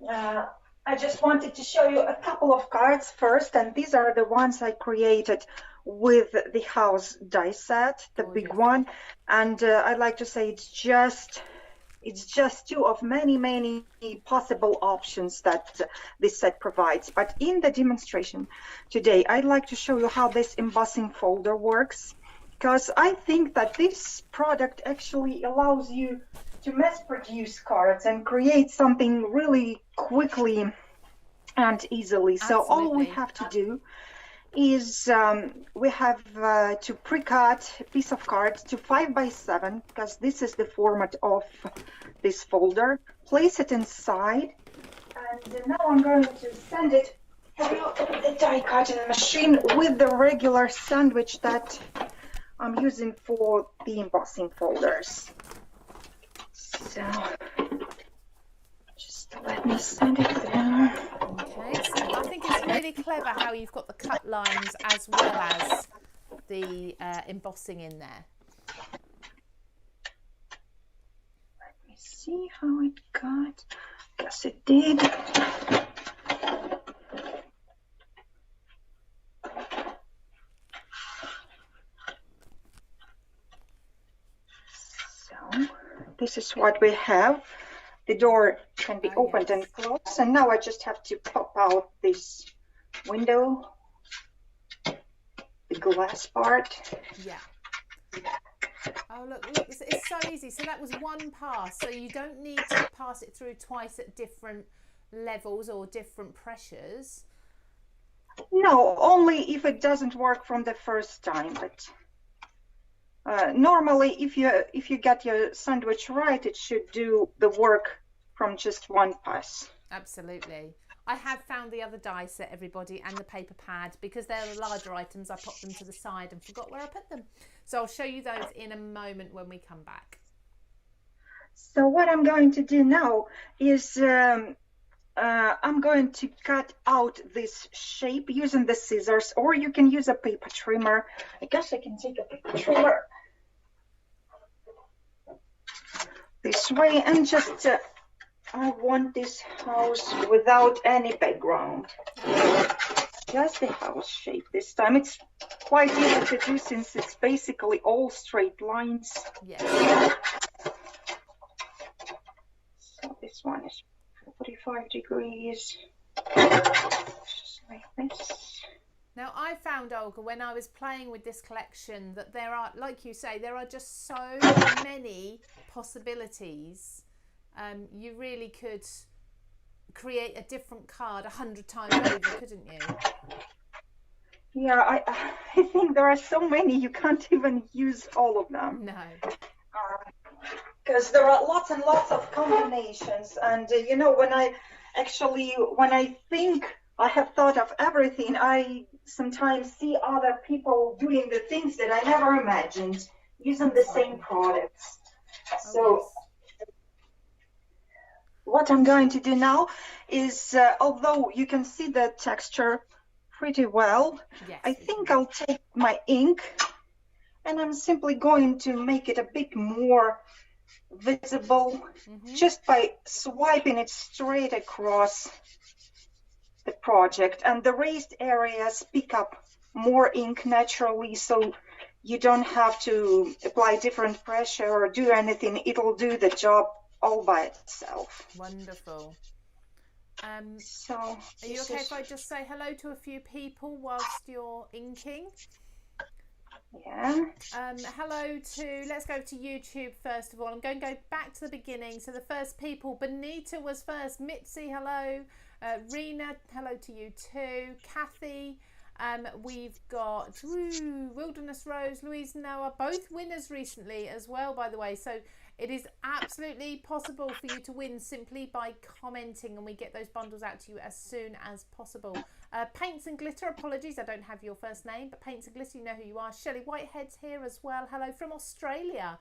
Uh, I just wanted to show you a couple of cards first, and these are the ones I created with the house die set, the big Gorgeous. one. And I'd like to say it's just two of many possible options that this set provides. But in the demonstration today, I'd like to show you how this embossing folder works, because I think that this product actually allows you to mass produce cards and create something really quickly and easily. So all we Absolutely. have to do is we have to pre-cut a piece of card to 5x7, because this is the format of this folder. Place it inside, and now I'm going to send it through the die cutting machine with the regular sandwich that I'm using for the embossing folders. So just let me send it there. Okay, so I think it's really clever how you've got the cut lines as well as the embossing in there. Let me see how it got. Guess it did. So this is what we have. The door can be opened and closed, and now I just have to pop out this window, the glass part. Yeah. Oh, look, it's so easy. So that was one pass, so you don't need to pass it through twice at different levels or different pressures. No, only if it doesn't work from the first time. But normally, if you get your sandwich right, it should do the work from just one pass. Absolutely. I have found the other die set, everybody, and the paper pad. Because they're the larger items, I popped them to the side and forgot where I put them. So I'll show you those in a moment when we come back. So what I'm going to do now is I'm going to cut out this shape using the scissors, or you can use a paper trimmer. I guess I can take a paper trimmer this way, and just I want this house without any background, just the house shape this time. It's quite easy to do since it's basically all straight lines. Yes. So this one is 45 degrees, just like this. Now, I found, Olga, when I was playing with this collection, that there are, like you say, there are just so many possibilities. You really could create a different card 100 times over, couldn't you? Yeah, I think there are so many you can't even use all of them. No. Because there are lots and lots of combinations, and you know, when I think I have thought of everything, I sometimes see other people doing the things that I never imagined using the same products. So yes. What I'm going to do now is, although you can see the texture pretty well, Yes, I think I'll take my ink and I'm simply going to make it a bit more visible just by swiping it straight across the project, and the raised areas pick up more ink naturally, so you don't have to apply different pressure or do anything. It'll do the job all by itself. Wonderful. So are you okay if I just say hello to a few people whilst you're inking? Yeah. Hello to, let's go to YouTube first of all. I'm going to go back to the beginning. So the first people, Benita was first. Mitzi, hello. Rena, hello to you too. Kathy, we've got Wilderness Rose, Louise Noah, both winners recently as well, by the way. So it is absolutely possible for you to win simply by commenting, and we get those bundles out to you as soon as possible. Paints and Glitter, apologies, I don't have your first name, but Paints and Glitter, you know who you are. Shelley Whitehead's here as well. Hello from Australia.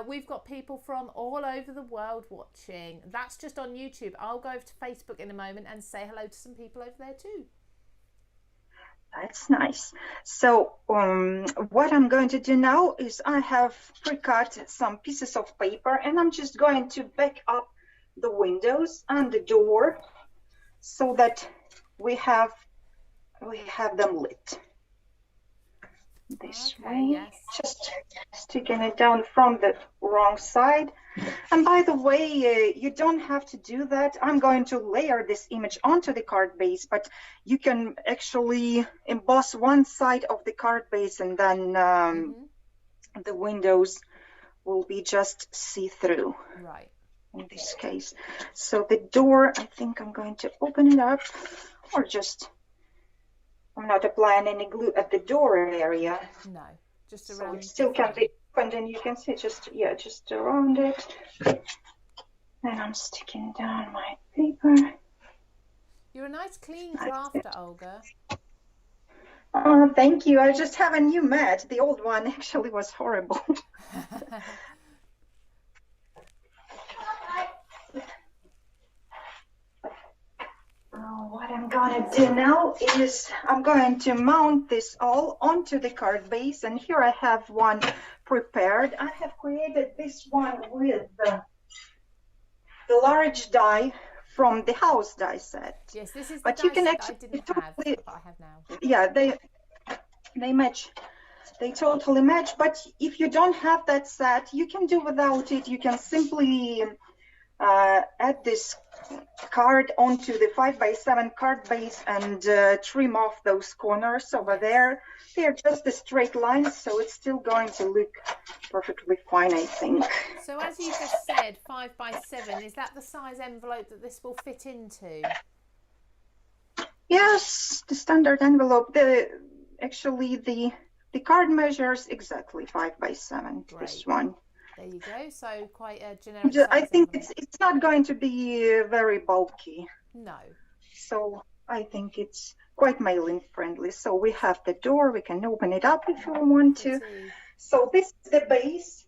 We've got people from all over the world watching. That's just on YouTube. I'll go over to Facebook in a moment and say hello to some people over there too. That's nice. So what I'm going to do now is I have pre-cut some pieces of paper, and I'm just going to back up the windows and the door so that we have them lit. This way, yes. just sticking it down from the wrong side. And by the way, you don't have to do that. I'm going to layer this image onto the card base, but you can actually emboss one side of the card base, and then the windows will be just see-through. Right. In this case. So the door, I think I'm going to open it up, or just, I'm not applying any glue at the door area. No, just So around. it still can be opened, and you can see just around it. And I'm sticking down my paper. You're a nice clean crafter, Olga. Oh, thank you. I just have a new mat. The old one actually was horrible. What I'm gonna do now is I'm going to mount this all onto the card base, and here I have one prepared. I have created this one with the large die from the house die set. Yes, this is the but die you can set actually that I didn't have, but I have now. Yeah, they match. They totally match. But if you don't have that set, you can do without it. You can simply add this card onto the 5x7 card base and trim off those corners over there. They're just a straight line, so it's still going to look perfectly fine, I think. So as you just said, 5x7, is that the size envelope that this will fit into? Yes, the standard envelope. Actually the card measures exactly 5x7. Great. This one. There you go. So quite a generic size I think envelope. it's not going to be very bulky. No. So I think it's quite mailing friendly. So we have the door. We can open it up if you want to. So this is the base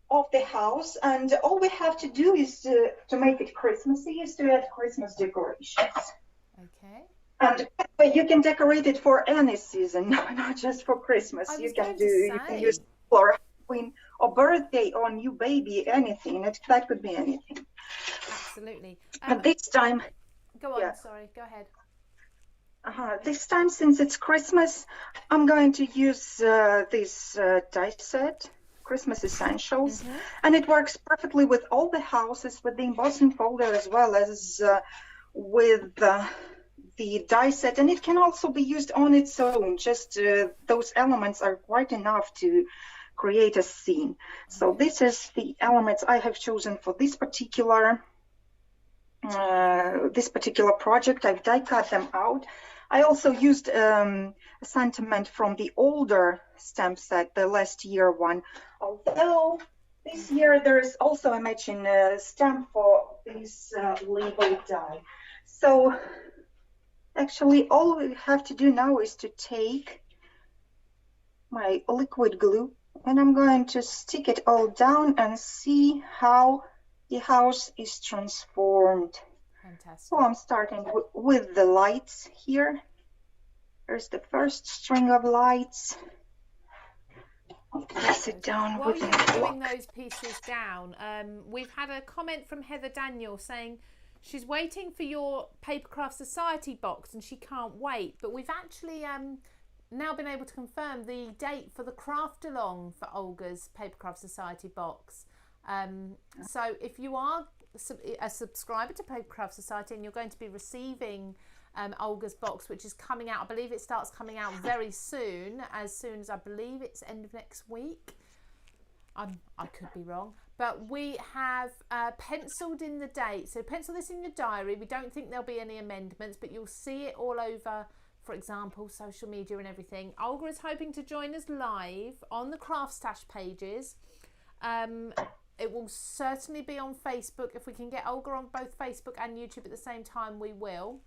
of the house, and all we have to do is to make it Christmassy is to add Christmas decorations. Okay. And you can decorate it for any season, not just for Christmas. You can use for Halloween or birthday or new baby, anything. That could be anything. Absolutely. And this time, go on. Yeah. Sorry, go ahead. This time, since it's Christmas, I'm going to use this die set, Christmas Essentials, and it works perfectly with all the houses, with the embossing folder, as well as with the die set, and it can also be used on its own. Just those elements are quite enough to create a scene. So this is the elements I have chosen for this particular project. I've die cut them out. I also used a sentiment from the older stamp set, the last year one, although this year there is also a matching stamp for this label die. So actually all we have to do now is to take my liquid glue, and I'm going to stick it all down and see how the house is transformed. Fantastic. So I'm starting with the lights here. There's the first string of lights. I'll press it down. While you're gluing those pieces down, we've had a comment from Heather Daniel saying she's waiting for your Papercraft Society box and she can't wait. But we've actually now been able to confirm the date for the craft along for Olga's Papercraft Society box. So if you are a subscriber to Papercraft Society and you're going to be receiving Olga's box, which is coming out, I believe it starts coming out very soon, as I believe it's end of next week. I could be wrong, but we have penciled in the date. So pencil this in your diary. We don't think there'll be any amendments, but you'll see it all over, for example, social media and everything. Olga is hoping to join us live on the CraftStash pages. It will certainly be on Facebook. If we can get Olga on both Facebook and YouTube at the same time, we will.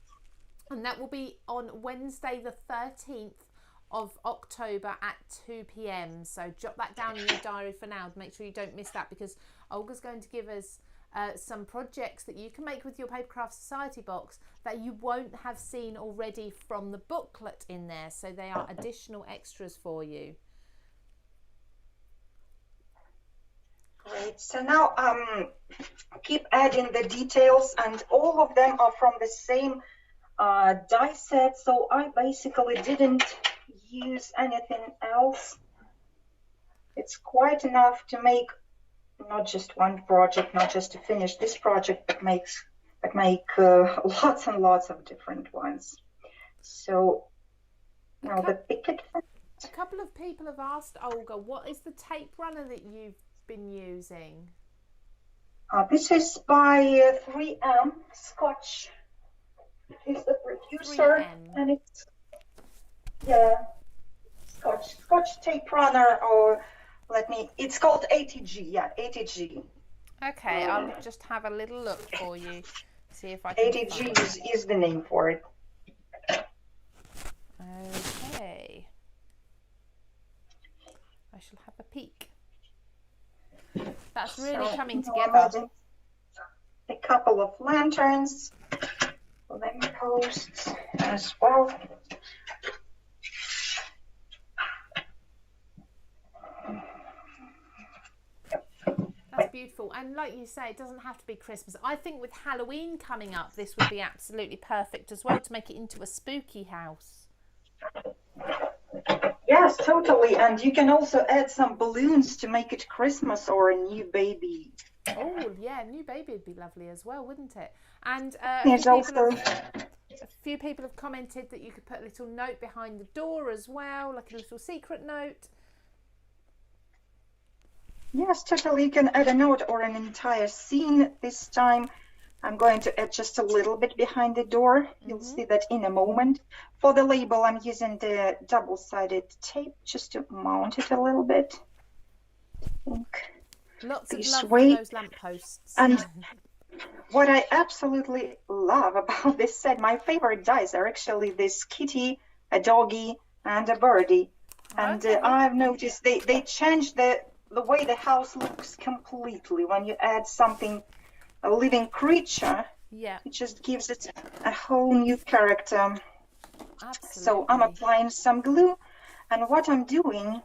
And that will be on Wednesday the 13th of October at 2 p.m. So jot that down in your diary for now. Make sure you don't miss that, because Olga's going to give us some projects that you can make with your Papercraft Society box that you won't have seen already from the booklet in there. So they are additional extras for you. Great. So now keep adding the details, and all of them are from the same die set, so I basically didn't use anything else. It's quite enough to make not just one project, not just to finish this project, but make lots and lots of different ones. So now the picket fence. A couple of people have asked Olga, what is the tape runner that you've been using? This is by 3M Scotch. He's the producer, 3M. and it's Scotch tape runner, or it's called ATG. Yeah, ATG. Okay, I'll just have a little look for you, see if I can ATG is the name for it. Okay. I shall have a peek. That's really coming together. A couple of lanterns, lampposts as well. That's beautiful. And like you say, it doesn't have to be Christmas. I think with Halloween coming up, this would be absolutely perfect as well to make it into a spooky house. Yes, totally. And you can also add some balloons to make it Christmas or a new baby. Oh, yeah, new baby would be lovely as well, wouldn't it? And a few people have commented that you could put a little note behind the door as well, like a little secret note. Yes, totally. You can add a note or an entire scene this time. I'm going to add just a little bit behind the door. You'll see that in a moment. For the label, I'm using the double-sided tape just to mount it a little bit. Lots of love for those lampposts. And what I absolutely love about this set, my favorite dice are actually this kitty, a doggy, and a birdie. And I've noticed they change the way the house looks completely when you add something, a living creature. Yeah, it just gives it a whole new character. Absolutely. So I'm applying some glue, and what I'm doing,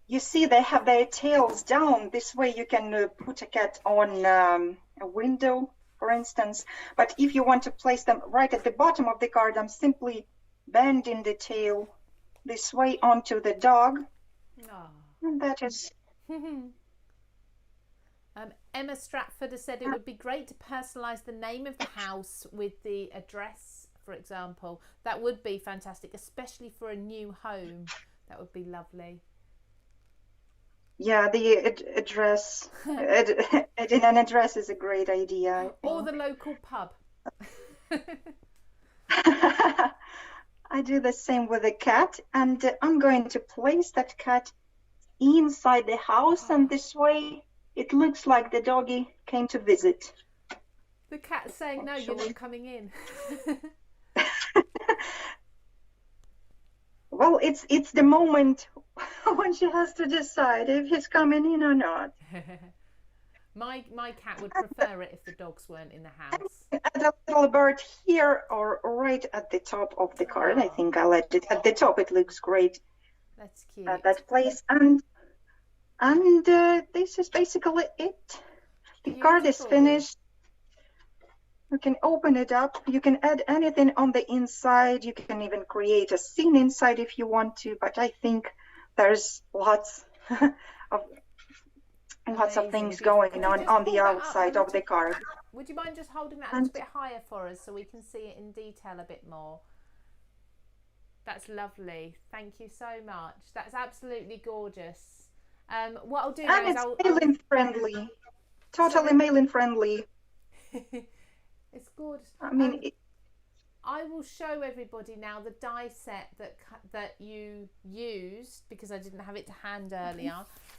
you see they have their tails down. This way you can put a cat on a window, for instance. But if you want to place them right at the bottom of the card, I'm simply bending the tail this way onto the dog. Oh. And that is... Emma Stratford has said it would be great to personalise the name of the house with the address, for example. That would be fantastic, especially for a new home. That would be lovely. Yeah, the address, adding an address is a great idea. Or the local pub. I do the same with a cat, and I'm going to place that cat inside the house, and this way it looks like the doggy came to visit. The cat's saying, no, you're not coming in. Well, it's the moment when she has to decide if he's coming in or not. My cat would prefer it if the dogs weren't in the house. Add a little bird here or right at the top of the card. I think I'll add it at the top. It looks great. That's cute. At that place. And this is basically it. The card is finished. You can open it up. You can add anything on the inside. You can even create a scene inside if you want to. But I think there's lots of things going on the outside of the card. Would you mind just holding that a little bit higher for us so we can see it in detail a bit more? That's lovely. Thank you so much. That's absolutely gorgeous. What I'll do now is it's mail-in friendly. Totally mail-in friendly. It's good. I mean, I will show everybody now the die set that you used, because I didn't have it to hand earlier.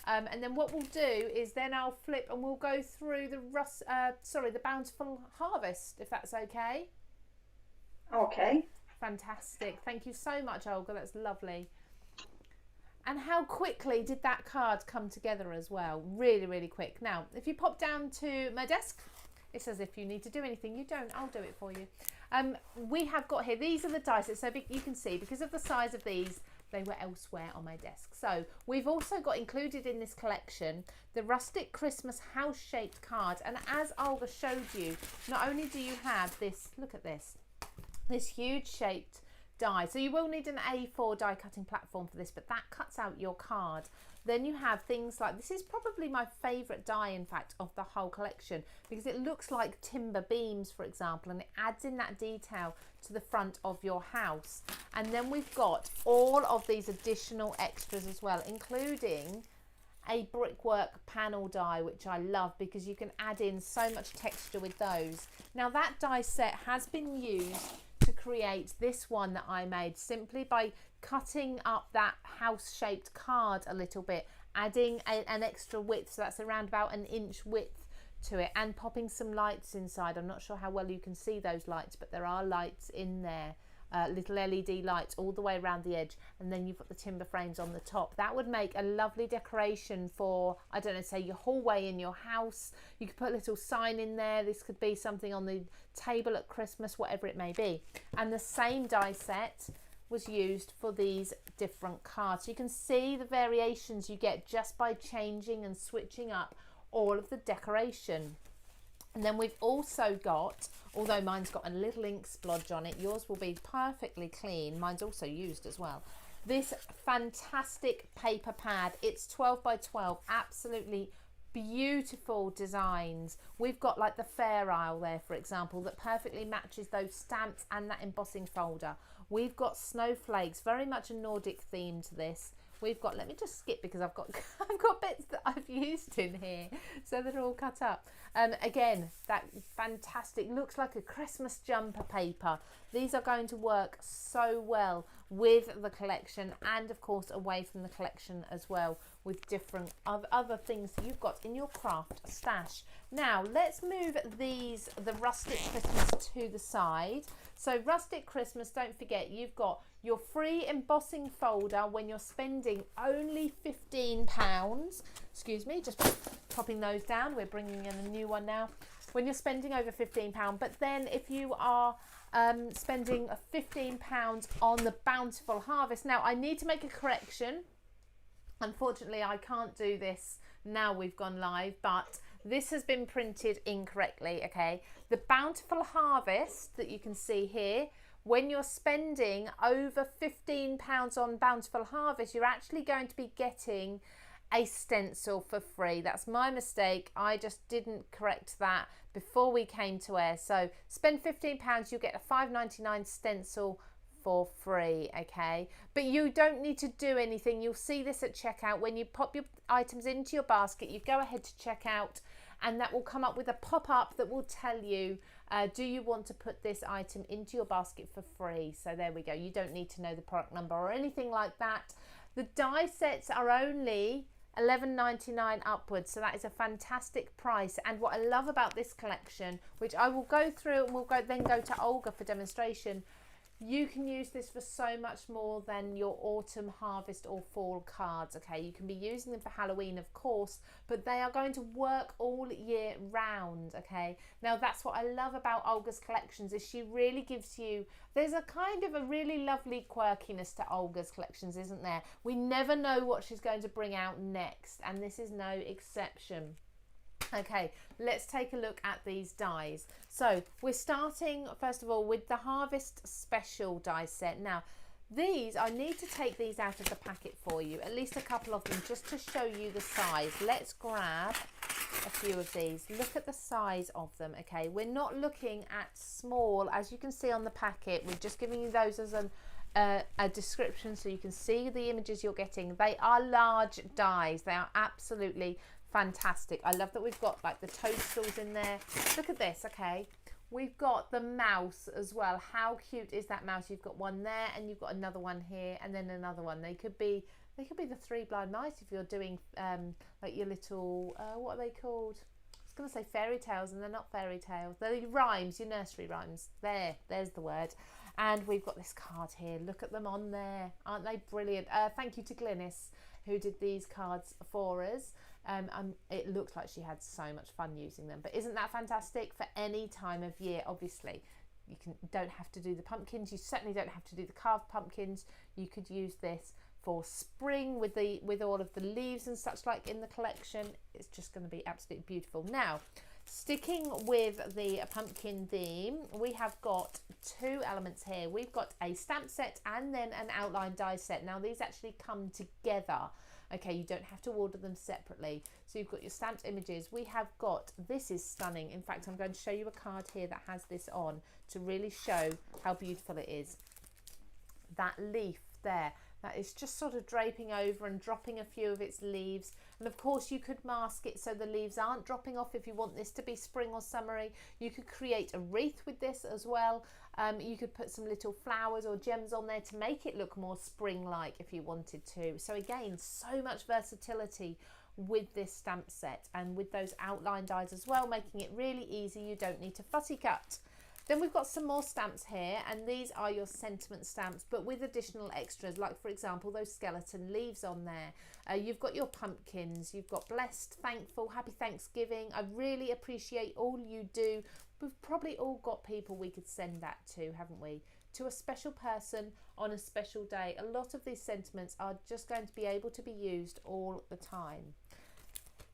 And then what we'll do is then I'll flip and we'll go through the Bountiful Harvest, if that's okay. Okay. Fantastic. Thank you so much, Olga. That's lovely. And how quickly did that card come together as well? Really, really quick. Now, if you pop down to my desk, it says if you need to do anything, you don't. I'll do it for you. We have got here, these are the dice. So you can see, because of the size of these, they were elsewhere on my desk. So we've also got included in this collection the Rustic Christmas house-shaped card. And as Olga showed you, not only do you have this, look at this, this huge shaped die. So you will need an A4 die cutting platform for this, but that cuts out your card. Then you have things like, this is probably my favourite die, in fact, of the whole collection, because it looks like timber beams, for example, and it adds in that detail to the front of your house. And then we've got all of these additional extras as well, including a brickwork panel die, which I love because you can add in so much texture with those. Now that die set has been used to create this one that I made simply by cutting up that house shaped card a little bit, adding an extra width, so that's around about an inch width to it, and popping some lights inside. I'm not sure how well you can see those lights, but there are lights in there, little LED lights all the way around the edge, and then you've got the timber frames on the top. That would make a lovely decoration for, I don't know, say your hallway in your house. You could put a little sign in there. This could be something on the table at Christmas, whatever it may be. And the same die set was used for these different cards. So you can see the variations you get just by changing and switching up all of the decoration. And then we've also got, although mine's got a little ink splodge on it, yours will be perfectly clean. Mine's also used as well. This fantastic paper pad. It's 12 by 12, absolutely beautiful designs. We've got like the Fair Isle there, for example, that perfectly matches those stamps and that embossing folder. We've got snowflakes, very much a Nordic theme to this. We've got, let me just skip because I've got I've got bits that I've used in here, so they're all cut up. Again, that fantastic, looks like a Christmas jumper paper. These are going to work so well with the collection, and of course away from the collection as well, with different other things that you've got in your craft stash. Now let's move the Rustic Christmas to the side. So Rustic Christmas, don't forget, you've got your free embossing folder when you're spending only £15. Excuse me, just popping those down. We're bringing in a new one now. When you're spending over £15, but then if you are spending £15 on the Bountiful Harvest. Now I need to make a correction. Unfortunately, I can't do this now we've gone live, but this has been printed incorrectly, okay? The Bountiful Harvest that you can see here, when you're spending over £15 on Bountiful Harvest, you're actually going to be getting a stencil for free. That's my mistake. I just didn't correct that before we came to air. So spend £15, you'll get a $5.99 stencil for free, okay? But you don't need to do anything. You'll see this at checkout. When you pop your items into your basket, you go ahead to checkout, and that will come up with a pop-up that will tell you, do you want to put this item into your basket for free? So there we go. You don't need to know the product number or anything like that. The die sets are only $11.99 upwards, so that is a fantastic price. And what I love about this collection, which I will go through and we'll then go to Olga for demonstration, you can use this for so much more than your autumn, harvest or fall cards, okay? You can be using them for Halloween, of course, but they are going to work all year round, okay? Now, that's what I love about Olga's collections, is she really gives you, there's a kind of a really lovely quirkiness to Olga's collections, isn't there? We never know what she's going to bring out next, and this is no exception. Okay, let's take a look at these dies. So we're starting first of all with the Harvest Special die set. Now these, I need to take these out of the packet for you, at least a couple of them, just to show you the size. Let's grab a few of these. Look at the size of them, okay? We're not looking at small, as you can see on the packet. We're just giving you those as a description so you can see the images you're getting. They are large dies. They are absolutely fantastic. I love that we've got like the toadstools in there. Look at this, okay? We've got the mouse as well. How cute is that mouse? You've got one there and you've got another one here and then another one. They could be the three blind mice if you're doing like your little what are they called? I was going to say fairy tales, and they're not fairy tales. They're your rhymes, your nursery rhymes. There's the word. And we've got this card here. Look at them on there. Aren't they brilliant? Thank you to Glynis who did these cards for us. It looks like she had so much fun using them. But isn't that fantastic for any time of year? Obviously, you don't have to do the pumpkins. You certainly don't have to do the carved pumpkins. You could use this for spring with all of the leaves and such like in the collection. It's just going to be absolutely beautiful. Now, sticking with the pumpkin theme, we have got two elements here. We've got a stamp set and then an outline die set. Now these actually come together. Okay, you don't have to order them separately. So you've got your stamped images. We have got, this is stunning. In fact, I'm going to show you a card here that has this on to really show how beautiful it is. That leaf there, that is just sort of draping over and dropping a few of its leaves. And of course you could mask it so the leaves aren't dropping off if you want this to be spring or summery. You could create a wreath with this as well. You could put some little flowers or gems on there to make it look more spring-like if you wanted to. So again, so much versatility with this stamp set and with those outline dies as well, making it really easy. You don't need to fussy cut. Then we've got some more stamps here, and these are your sentiment stamps, but with additional extras, like for example those skeleton leaves on there. You've got your pumpkins, you've got blessed, thankful, happy Thanksgiving. I really appreciate all you do. We've probably all got people we could send that to, haven't we? To a special person on a special day. A lot of these sentiments are just going to be able to be used all the time.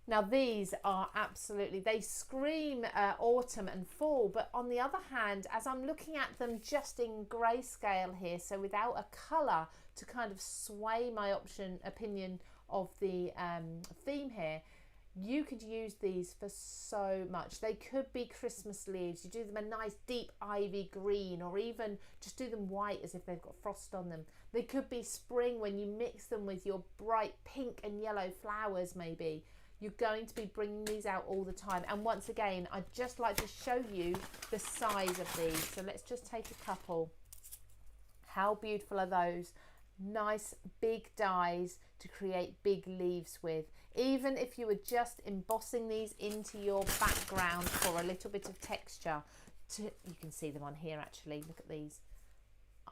Now these are absolutely, they scream autumn and fall, but on the other hand, as I'm looking at them just in grayscale here, so without a colour to kind of sway my opinion of the theme here, you could use these for so much. They could be Christmas leaves. You do them a nice deep ivy green, or even just do them white as if they've got frost on them. They could be spring when you mix them with your bright pink and yellow flowers maybe. You're going to be bringing these out all the time. And once again, I'd just like to show you the size of these. So let's just take a couple. How beautiful are those? Nice big dies to create big leaves with. Even if you were just embossing these into your background for a little bit of texture. You can see them on here actually. Look at these.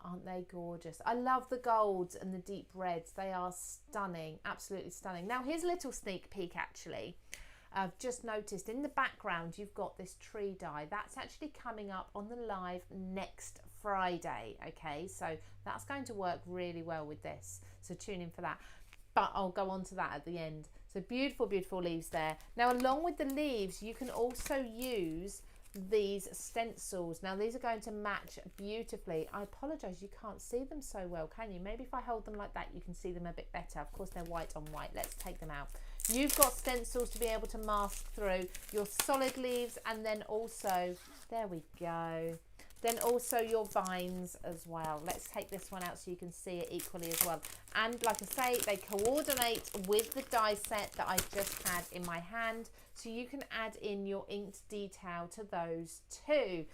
Aren't they gorgeous? I love the golds and the deep reds. They are stunning, absolutely stunning. Now here's a little sneak peek actually. I've just noticed in the background you've got this tree die. That's actually coming up on the live next Friday. Okay, so that's going to work really well with this. So tune in for that. But I'll go on to that at the end. So beautiful, beautiful leaves there. Now along with the leaves, you can also use these stencils. Now these are going to match beautifully. I apologize, you can't see them so well, can you? Maybe if I hold them like that you can see them a bit better. Of course they're white on white. Let's take them out. You've got stencils to be able to mask through your solid leaves, and then also, there we go, then also your vines as well. Let's take this one out so you can see it equally as well. And like I say, they coordinate with the die set that I just had in my hand, so you can add in your inked detail to those too.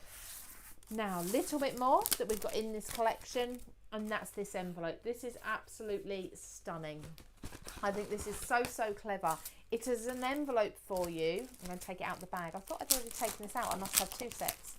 Now a little bit more that we've got in this collection, and that's this envelope. This is absolutely stunning. I think this is so clever. It is an envelope for you. I'm going to take it out of the bag. I thought I'd already taken this out. I must have two sets.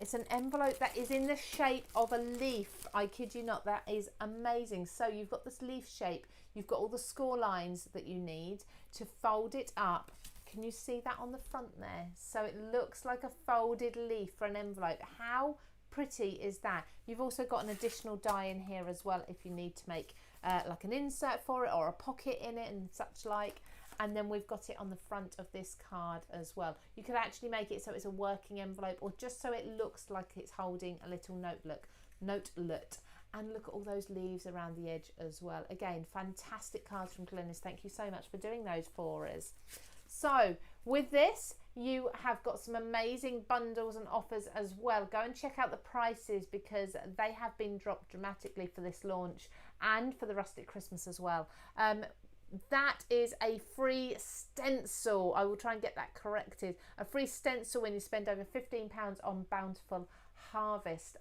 It's an envelope that is in the shape of a leaf. I kid you not, that is amazing. So you've got this leaf shape. You've got all the score lines that you need to fold it up. Can you see that on the front there? So it looks like a folded leaf for an envelope. How pretty is that? You've also got an additional die in here as well if you need to make like an insert for it or a pocket in it and such like. And then we've got it on the front of this card as well. You could actually make it so it's a working envelope, or just so it looks like it's holding a little notelet. And look at all those leaves around the edge as well. Again, fantastic cards from Glynis. Thank you so much for doing those for us. So with this, you have got some amazing bundles and offers as well. Go and check out the prices because they have been dropped dramatically for this launch and for the Rustic Christmas as well. That is a free stencil. I will try and get that corrected. A free stencil when you spend over £15 on Bountiful Harvest.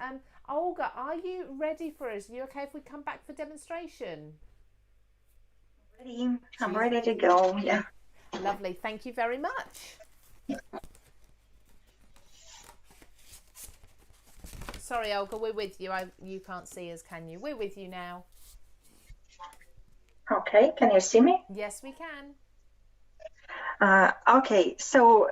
Olga, are you ready for us? Are you okay if we come back for demonstration? Ready. I'm ready to go. Yeah. Lovely. Thank you very much. Sorry, Olga, we're with you. You can't see us, can you? We're with you now. Okay, can you see me? Yes, we can. Okay, so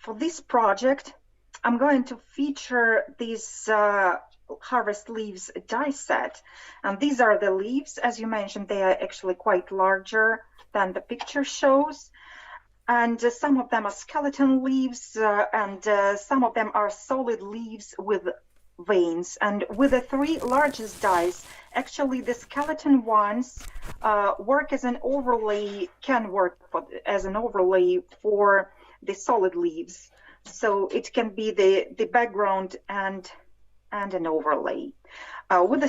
for this project, I'm going to feature this Harvest Leaves die set. And these are the leaves. As you mentioned, they are actually quite larger than the picture shows. And some of them are skeleton leaves, and some of them are solid leaves with veins. And with the 3 largest dies, actually the skeleton ones work as an overlay, can work as an overlay for the solid leaves. So it can be the background and an overlay. With the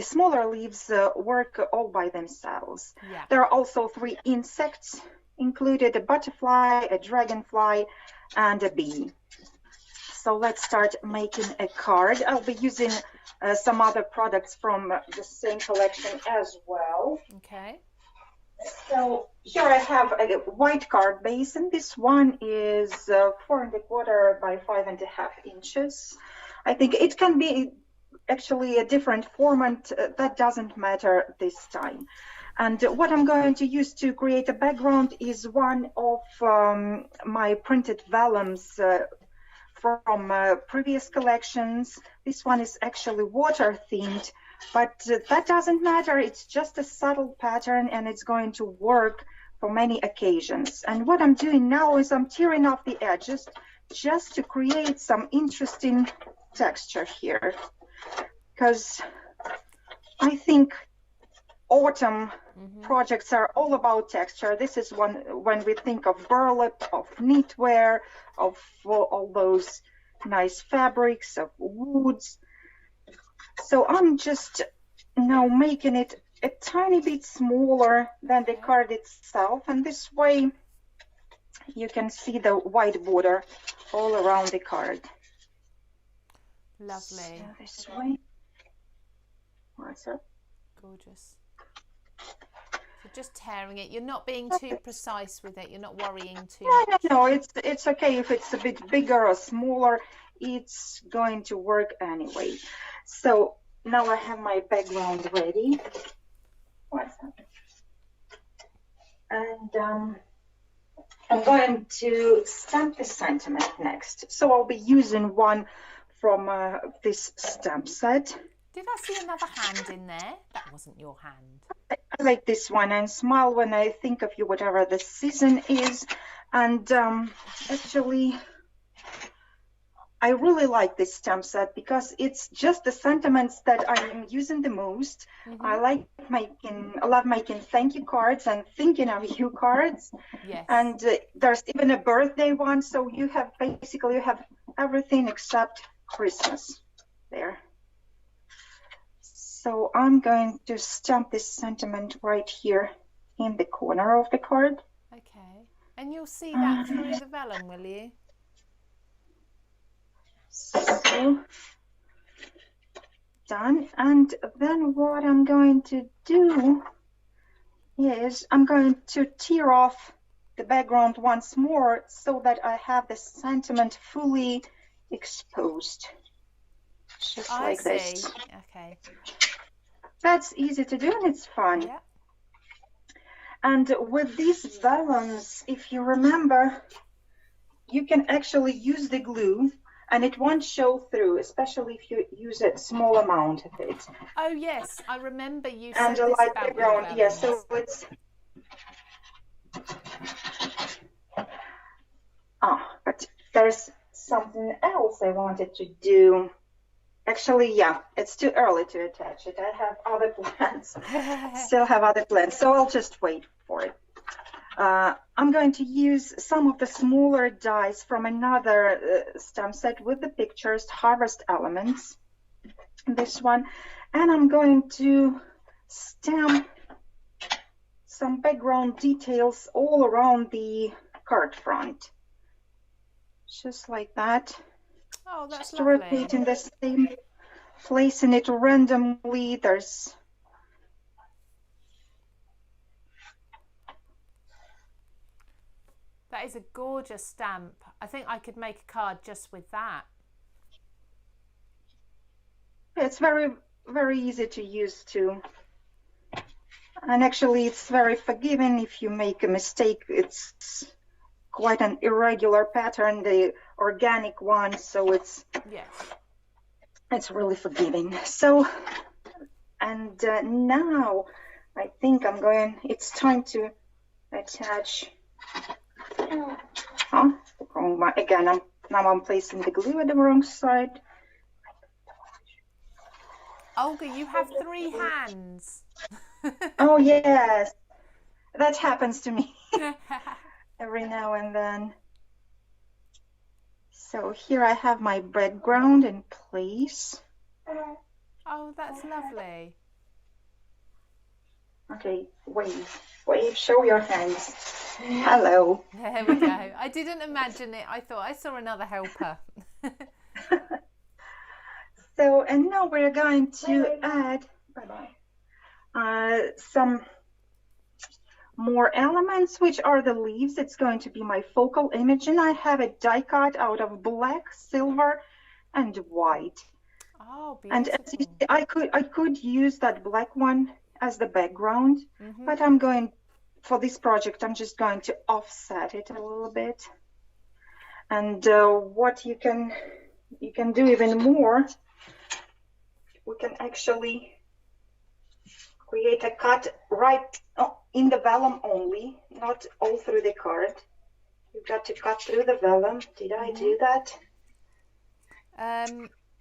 smaller leaves work all by themselves. Yeah. There are also 3 insects included: a butterfly, a dragonfly, and a bee. So let's start making a card. I'll be using some other products from the same collection as well. Okay. So here I have a white card base, and this one is 4¼ by 5½ inches. I think it can be actually a different format, that doesn't matter this time. And what I'm going to use to create a background is one of my printed vellums from previous collections. This one is actually water themed, but that doesn't matter. It's just a subtle pattern and it's going to work for many occasions. And what I'm doing now is I'm tearing off the edges just to create some interesting texture here, because I think autumn projects are all about texture. This is when we think of burlap, of knitwear, of all those nice fabrics, of woods. So I'm just now making it a tiny bit smaller than the card itself, and this way you can see the white border all around the card. Lovely. So this way. What's up? Gorgeous. So just tearing it. You're not being too precise with it. You're not worrying too much. No. It's okay if it's a bit bigger or smaller. It's going to work anyway. So now I have my background ready. What's up? And I'm going to stamp the sentiment next. So I'll be using one from this stamp set. Did I see another hand in there? That wasn't your hand. I like this one and smile when I think of you, whatever the season is. And actually, I really like this stamp set because it's just the sentiments that I'm using the most. I love making thank you cards and thinking of you cards. Yes. And there's even a birthday one, so you have everything except Christmas there. So I'm going to stamp this sentiment right here in the corner of the card. Okay. And you'll see that through the vellum, will you? So done. And then what I'm going to do is I'm going to tear off the background once more so that I have the sentiment fully exposed. Just like this. Okay. That's easy to do and it's fun. Yeah. And with these vellums, if you remember, you can actually use the glue and it won't show through, especially if you use a small amount of it. Oh yes, I remember you and said a this light about background. your Yeah, vellums. so it's but there's something else I wanted to do. Actually, yeah, it's too early to attach it. I have other plans. Still have other plans, so I'll just wait for it. I'm going to use some of the smaller dies from another stamp set with the pictures, Harvest Elements, this one, and I'm going to stamp some background details all around the card front. Just like that. Oh, that's Just lovely. repeating the same, placing it randomly. There's That is a gorgeous stamp. I think I could make a card just with that. it's very, very easy to use too. And actually it's very forgiving if you make a mistake. It's quite an irregular pattern, the organic one, so it's really forgiving. So, and now I think it's time to attach, the wrong one. Again, now I'm placing the glue at the wrong side. Olga, you have 3 hands. Oh, yes, that happens to me every now and then. So here I have my background in place. Oh, that's lovely. Okay, wave, show your hands. Hello. There we go. I didn't imagine it. I thought I saw another helper. So, and now we're going to add some more elements, which are the leaves. It's going to be my focal image, and I have a die cut out of black, silver, and white. Oh, And beautiful. as you see, I could use that black one as the background, but I'm going, for this project, I'm just going to offset it a little bit. And what you can do even more, we can actually create a cut right in the vellum only, not all through the card. You've got to cut through the vellum. Did I do that?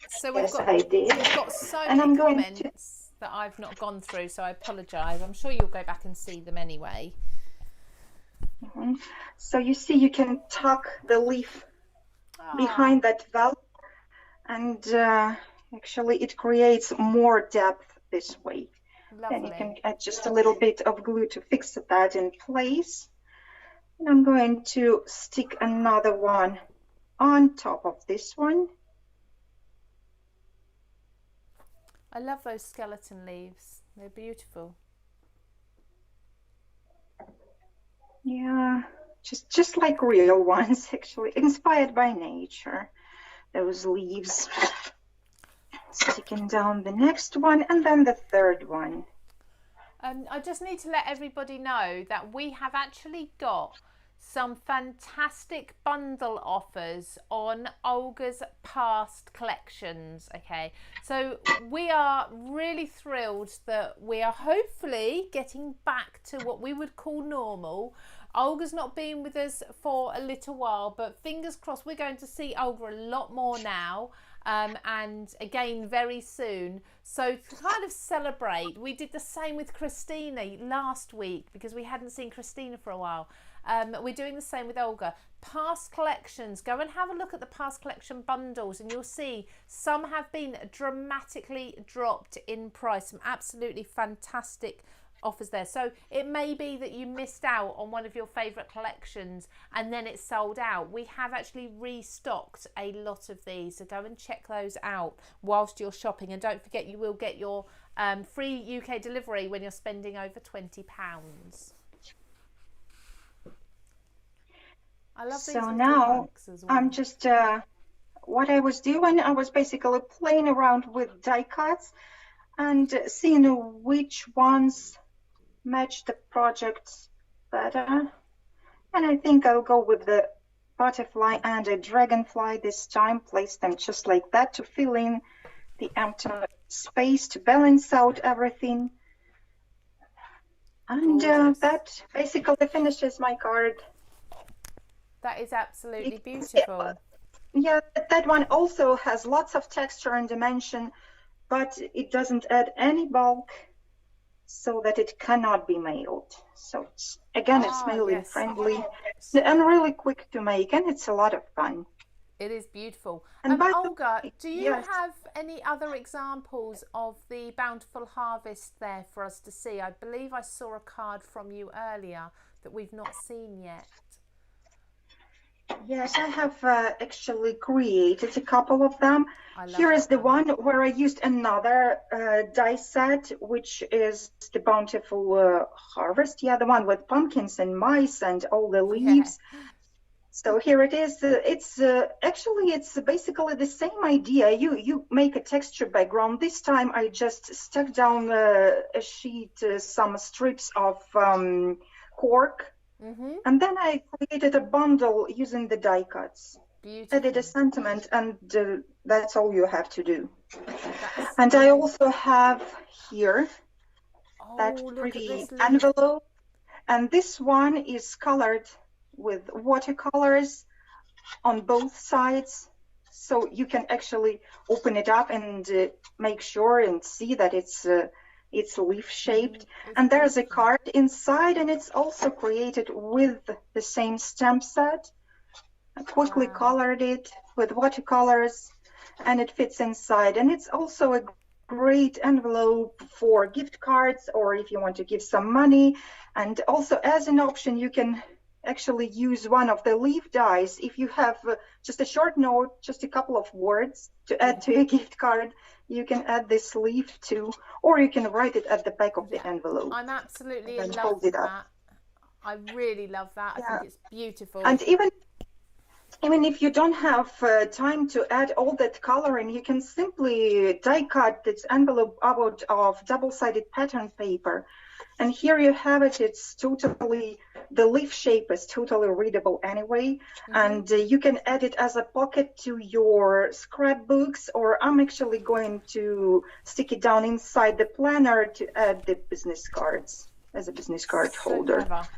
So yes, I did. We've got so many comments that I've not gone through, so I apologise. I'm sure you'll go back and see them anyway. So you see, you can tuck the leaf behind that vellum, and actually it creates more depth this way. Lovely. Then you can add just a little bit of glue to fix that in place. And I'm going to stick another one on top of this one. I love those skeleton leaves. They're beautiful. Yeah, just like real ones, actually, inspired by nature. Those leaves. Sticking down the next one, and then the third one. I just need to let everybody know that we have actually got some fantastic bundle offers on Olga's past collections. Okay, so we are really thrilled that we are hopefully getting back to what we would call normal. Olga's not been with us for a little while, but fingers crossed we're going to see Olga a lot more now. And again very soon. So to kind of celebrate, we did the same with Christina last week because we hadn't seen Christina for a while. We're doing the same with Olga. Past collections, go and have a look at the past collection bundles and you'll see some have been dramatically dropped in price. Some absolutely fantastic offers there. So it may be that you missed out on one of your favourite collections and then it's sold out. We have actually restocked a lot of these, so go and check those out whilst you're shopping, and don't forget you will get your free UK delivery when you're spending over £20. I love these. So now as well. I'm just what I was doing, I was basically playing around with die cuts and seeing which ones match the projects better, and I think I'll go with the butterfly and a dragonfly this time. Place them just like that to fill in the empty space, to balance out everything, and that basically finishes my card. That is absolutely beautiful. Yeah, that one also has lots of texture and dimension, but it doesn't add any bulk, so that it cannot be mailed. So it's, again, it's mailing friendly and really quick to make, and it's a lot of fun. It is beautiful. And Olga, do you have any other examples of the Bountiful Harvest there for us to see? I believe I saw a card from you earlier that we've not seen yet. Yes, I have actually created a couple of them. Here is the one where I used another die set, which is the Bountiful Harvest. Yeah, the one with pumpkins and mice and all the leaves. Yeah. So here it is. It's actually, it's basically the same idea. You make a texture background. This time I just stuck down a sheet, some strips of cork. And then I created a bundle using the die cuts. Beautiful. Added a sentiment, and that's all you have to do. And I also have here that pretty envelope, and this one is colored with watercolors on both sides. so you can actually open it up and make sure and see that it's leaf shaped. And there's a card inside, and it's also created with the same stamp set. I quickly colored it with watercolors, and it fits inside. And it's also a great envelope for gift cards, or if you want to give some money. And also, as an option, you can actually use one of the leaf dies. If you have just a short note, just a couple of words to add to a gift card, you can add this leaf too, or you can write it at the back of the envelope. I'm absolutely in love with that. I really love that. I think it's beautiful. And even if you don't have time to add all that coloring, you can simply die cut this envelope out of double-sided pattern paper. And here you have it. It's totally, the leaf shape is totally readable anyway. And you can add it as a pocket to your scrapbooks, or I'm actually going to stick it down inside the planner to add the business cards as a business card holder. Clever.